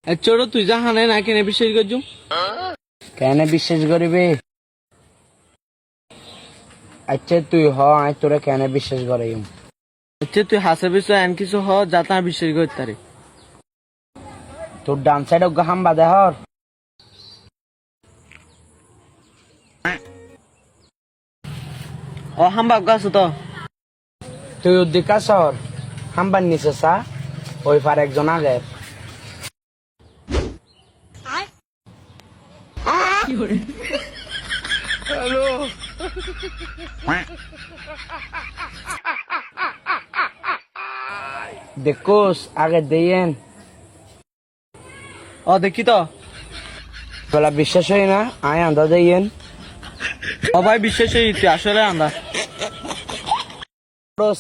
ছোট তুই যা হানে না কেনে বিশ্বাস করছু কেন বিশ্বাস করিবে? আচ্ছা তুই হ আই তোরা কেন বিশ্বাস করে? তুই হাসে বিষয় এন কিছু হ যা তা বিশ্বাস করতে পারে। তোর ডান সাইড হাম্বা দেহর ও হাম্বা গাছ তো তুই উদ্দিকা সর হাম্বার নিচে চা ওই পার একজন আগের দেখোস আগে দেন ও দেখি তো তোলা বিশ্বাস হয় না আয় আন্দা দেন ও ভাই বিশ্বাস হই তুই আসলে আন্দা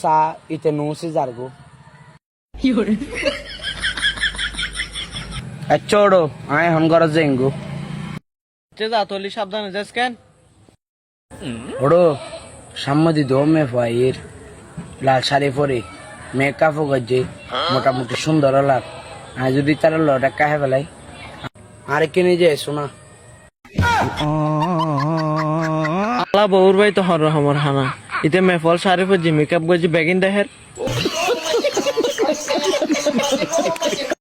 চা ইতে নুসি যারগো চোড়ো আয় হন করা জেঙ্গু যা তলি সাবধানে যাস কেন ওড়ো সাম্মদি দো মে ফাইর লাল শাড়ি পরে মেকআপ করছে মোটামুটি সুন্দর লাগ আর যদি তার লটা কাহে ফেলাই আর কিনে যে শোনা আলা বউর ভাই তো হর রহমর হানা ইতে মেফল শারিফ জি মেকআপ গজি বেগিন দেহের